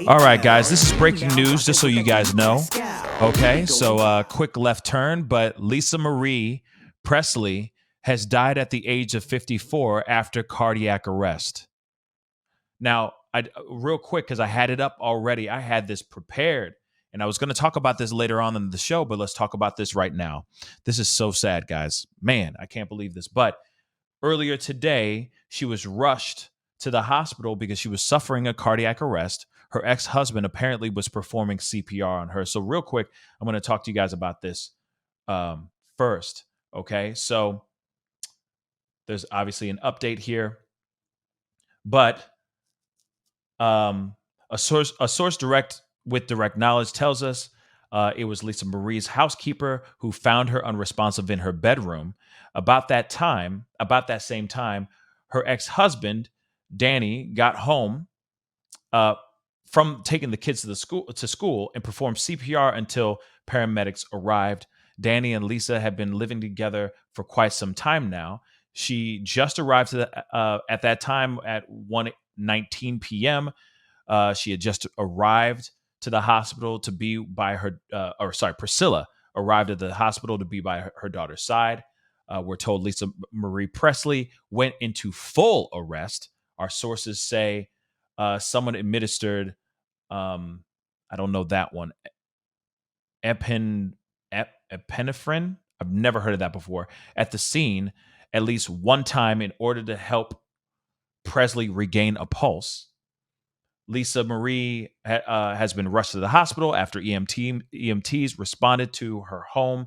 All right, guys, this is breaking news, just so you guys know. Okay, so quick left turn, but Lisa Marie Presley has died at the age of 54 after cardiac arrest. Now, real quick, because I had it up already, I had this prepared, and I was going to talk about this later on in the show, but let's talk about this right now. This is so sad, guys. Man, I can't believe this. But earlier today, she was rushed to the hospital because she was suffering a cardiac arrest. Her ex-husband apparently was performing CPR on her. So real quick, I'm going to talk to you guys about this first. Okay, so there's obviously an update here, but a source with direct knowledge tells us it was Lisa Marie's housekeeper who found her unresponsive in her bedroom. About that same time, her ex-husband Danny got home from taking the kids to school and performed CPR until paramedics arrived. Danny and Lisa have been living together for quite some time now. She just arrived at that time at 1:19 p.m. She had just arrived to the hospital to be by her, Priscilla arrived at the hospital to be by her daughter's side. We're told Lisa Marie Presley went into full arrest. Our sources say someone administered, I don't know that one, epinephrine. I've never heard of that before. At the scene, at least one time in order to help Presley regain a pulse. Lisa Marie has been rushed to the hospital after EMTs responded to her home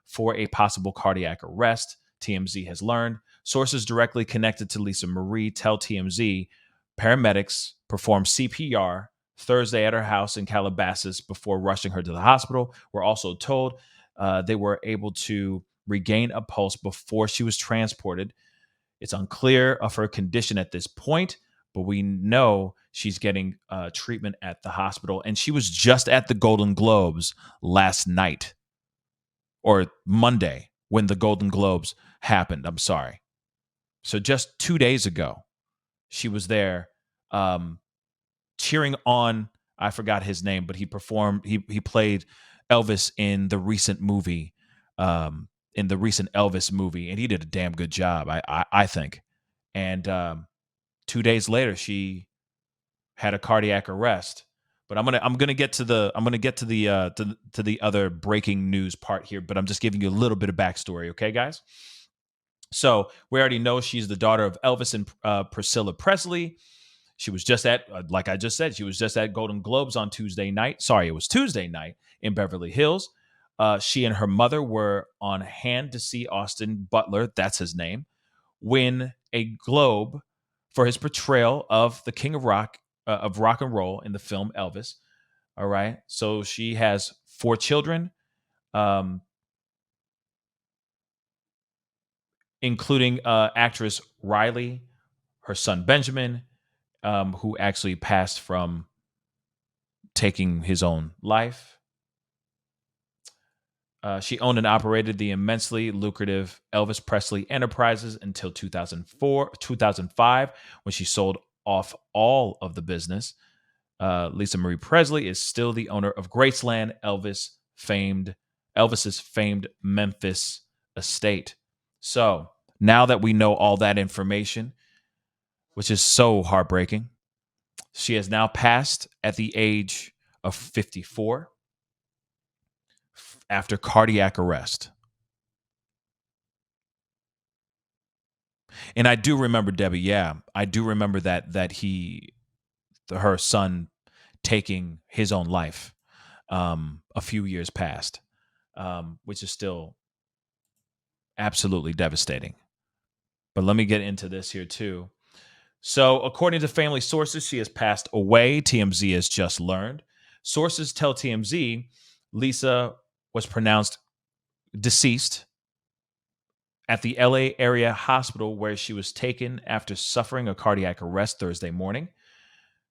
for a possible cardiac arrest, TMZ has learned. Sources directly connected to Lisa Marie tell TMZ paramedics performed CPR Thursday at her house in Calabasas before rushing her to the hospital. We're also told they were able to regain a pulse before she was transported. It's unclear of her condition at this point, but we know she's getting treatment at the hospital. And she was just at the Golden Globes last night, or Monday, when the Golden Globes happened. I'm sorry. So just 2 days ago, she was there cheering on, I forgot his name, but he played Elvis in the recent movie, Elvis movie, and he did a damn good job, I think. And 2 days later, she had a cardiac arrest. But I'm gonna get to the other breaking news part here. But I'm just giving you a little bit of backstory, okay, guys? So we already know she's the daughter of Elvis and Priscilla Presley. She was just at, like I just said, she was just at Golden Globes on Tuesday night. Sorry, it was Tuesday night in Beverly Hills. She and her mother were on hand to see Austin Butler, that's his name, win a Globe for his portrayal of the King of Rock and roll in the film Elvis. All right. So she has 4 children, including actress Riley, her son Benjamin, who actually passed from taking his own life. She owned and operated the immensely lucrative Elvis Presley Enterprises until 2005, when she sold off all of the business. Lisa Marie Presley is still the owner of Graceland, Elvis's famed Memphis estate. So now that we know all that information, which is so heartbreaking, she has now passed at the age of 54 after cardiac arrest. And I do remember, Debbie, I do remember her son taking his own life a few years past, which is still absolutely devastating. But let me get into this here too. So according to family sources, she has passed away, TMZ has just learned. Sources tell TMZ Lisa was pronounced deceased at the LA area hospital where she was taken after suffering a cardiac arrest Thursday morning.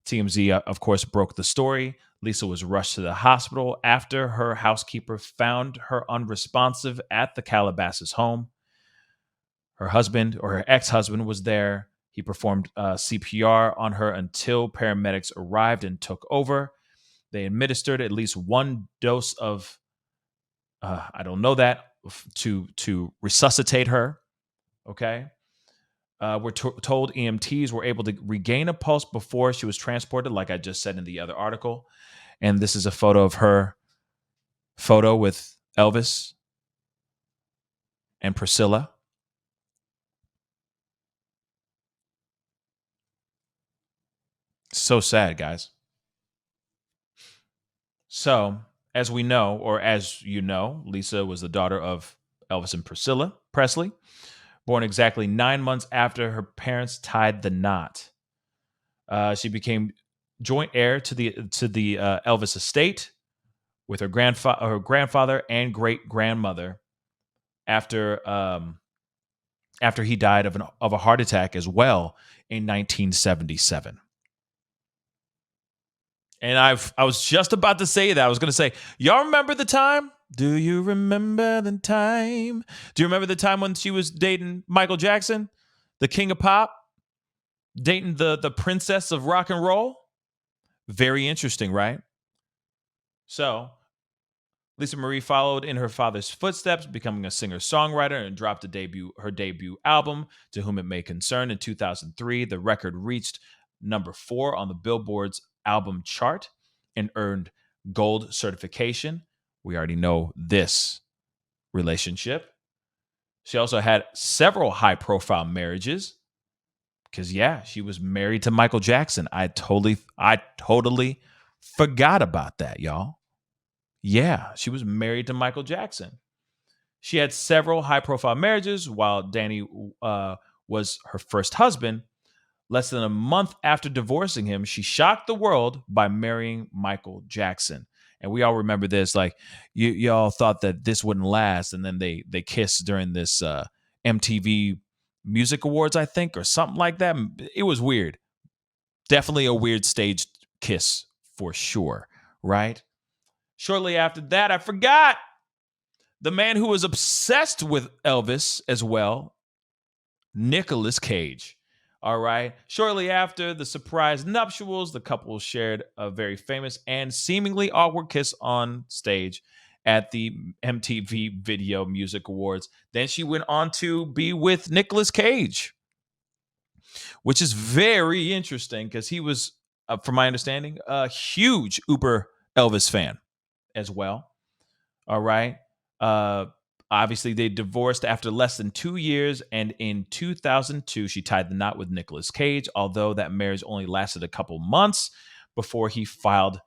TMZ, of course, broke the story. Lisa was rushed to the hospital after her housekeeper found her unresponsive at the Calabasas home. Her husband, or her ex-husband, was there. He performed CPR on her until paramedics arrived and took over. They administered at least one dose of, I don't know that, to resuscitate her. Okay. We're told EMTs were able to regain a pulse before she was transported, like I just said in the other article. And this is a photo of her photo with Elvis and Priscilla. So sad, guys. So, as we know, or as you know, Lisa was the daughter of Elvis and Priscilla Presley, born exactly 9 months after her parents tied the knot. She became joint heir to the Elvis estate with her grandfather and great grandmother after he died of a heart attack as well in 1977. And I was just about to say that. I was going to say, y'all remember the time? Do you remember the time? Do you remember the time when she was dating Michael Jackson, the king of pop, dating the princess of rock and roll? Very interesting, right? So Lisa Marie followed in her father's footsteps, becoming a singer-songwriter, and dropped her debut album, To Whom It May Concern, in 2003. The record reached number 4 on the Billboard's album chart and earned gold certification. We already know this relationship. She also had several high-profile marriages because, yeah, she was married to Michael Jackson. I totally forgot about that, y'all. Yeah, she was married to Michael Jackson. She had several high profile marriages while Danny was her first husband. Less than a month after divorcing him, she shocked the world by marrying Michael Jackson. And we all remember this. Like, y'all thought that this wouldn't last. And then they kissed during this MTV Music Awards, I think, or something like that. It was weird. Definitely a weird staged kiss for sure, right? Shortly after that, I forgot the man who was obsessed with Elvis as well, Nicolas Cage. All right. Shortly after the surprise nuptials, the couple shared a very famous and seemingly awkward kiss on stage at the MTV Video Music Awards. Then she went on to be with Nicolas Cage, which is very interesting because he was, from my understanding, a huge Uber Elvis fan as well. All right. Uh, Obviously, they divorced after less than 2 years, and in 2002, she tied the knot with Nicolas Cage, although that marriage only lasted a couple months before he filed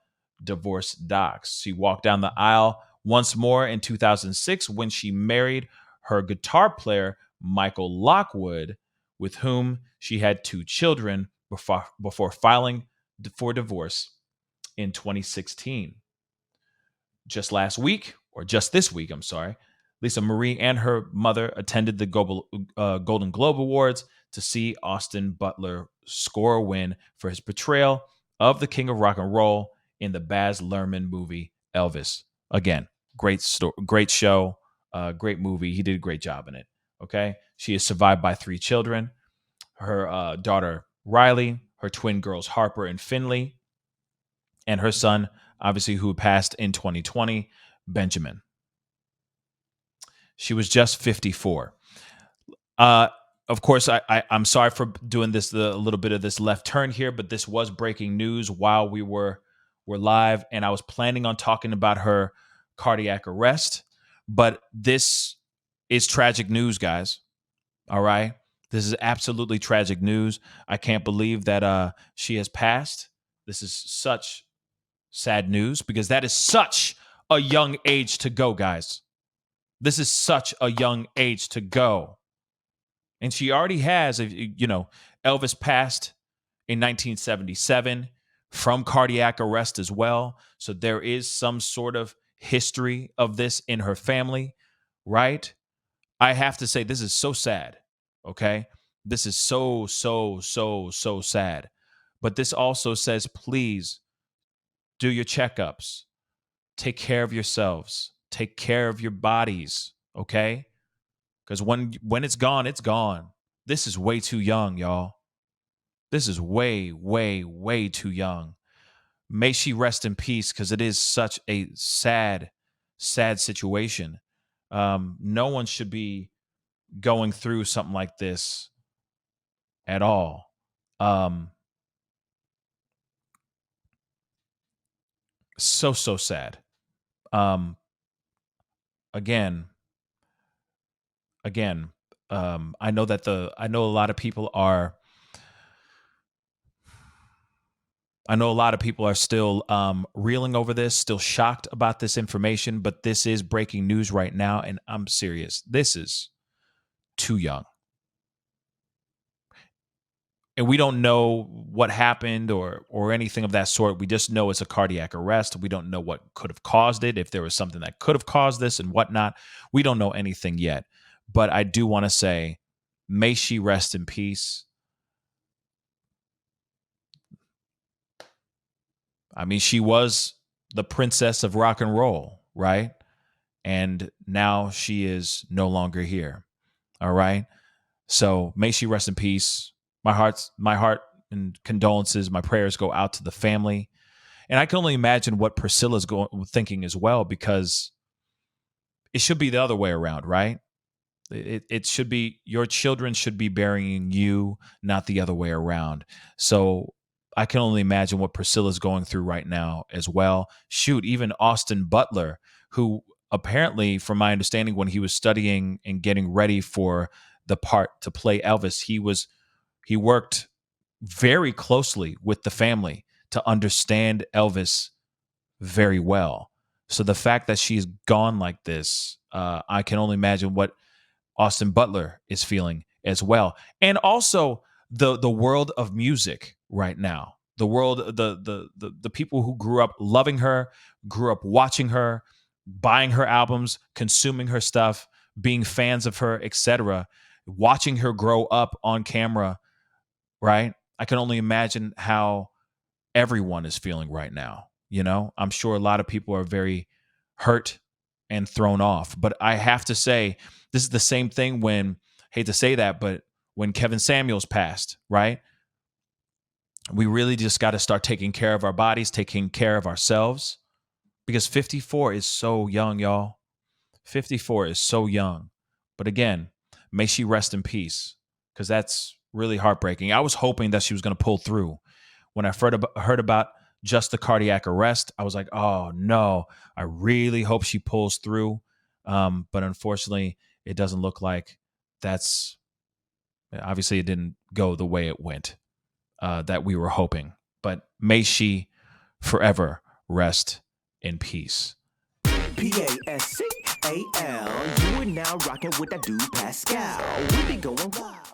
divorce docs. She walked down the aisle once more in 2006 when she married her guitar player, Michael Lockwood, with whom she had 2 children before filing for divorce in 2016. Just last week, or just this week, I'm sorry, Lisa Marie and her mother attended the Golden Globe Awards to see Austin Butler score a win for his portrayal of the King of Rock and Roll in the Baz Luhrmann movie Elvis. Again, great great show, great movie. He did a great job in it. Okay, she is survived by 3 children: her daughter Riley, her twin girls Harper and Finley, and her son, obviously, who passed in 2020, Benjamin. She was just 54. Of course, I'm sorry for doing this, a little bit of this left turn here, but this was breaking news while we were live, and I was planning on talking about her cardiac arrest, but this is tragic news, guys. All right, this is absolutely tragic news. I can't believe that she has passed. This is such sad news because that is such a young age to go, guys. This is such a young age to go. And she already has, Elvis passed in 1977 from cardiac arrest as well. So there is some sort of history of this in her family, right? I have to say, this is so sad. Okay. This is so sad. But this also says, please do your checkups. Take care of yourselves. Take care of your bodies. Okay. Because when it's gone, it's gone. This is way too young, y'all. This is way, way, way too young. May she rest in peace because it is such a sad, sad situation. No one should be going through something like this at all. Um, so sad. Um, again, again, I know a lot of people are. I know a lot of people are still reeling over this, still shocked about this information, but this is breaking news right now, and I'm serious. This is too young. And we don't know what happened or anything of that sort. We just know it's a cardiac arrest. We don't know what could have caused it, if there was something that could have caused this and whatnot. We don't know anything yet. But I do want to say, may she rest in peace. I mean, she was the princess of rock and roll, right? And now she is no longer here. All right. So may she rest in peace. My heart and condolences, my prayers go out to the family. And I can only imagine what Priscilla's thinking as well, because it should be the other way around, right? It should be your children should be burying you, not the other way around. So I can only imagine what Priscilla's going through right now as well. Shoot, even Austin Butler, who apparently, from my understanding, when he was studying and getting ready for the part to play Elvis, he worked very closely with the family to understand Elvis very well. So the fact that she's gone like this, I can only imagine what Austin Butler is feeling as well. And also the world of music right now. The world, the people who grew up loving her, grew up watching her, buying her albums, consuming her stuff, being fans of her, etc., watching her grow up on camera, right? I can only imagine how everyone is feeling right now. You know, I'm sure a lot of people are very hurt and thrown off. But I have to say, this is the same thing when, hate to say that, but when Kevin Samuels passed, right? We really just got to start taking care of our bodies, taking care of ourselves, because 54 is so young, y'all. 54 is so young. But again, may she rest in peace, because that's really heartbreaking. I was hoping that she was going to pull through. When I heard about just the cardiac arrest, I was like, oh no, I really hope she pulls through. But unfortunately, it doesn't look like that's, obviously, it didn't go the way it went, that we were hoping. But may she forever rest in peace. Pascal, you are now rocking with that dude Pascal. We be going wild.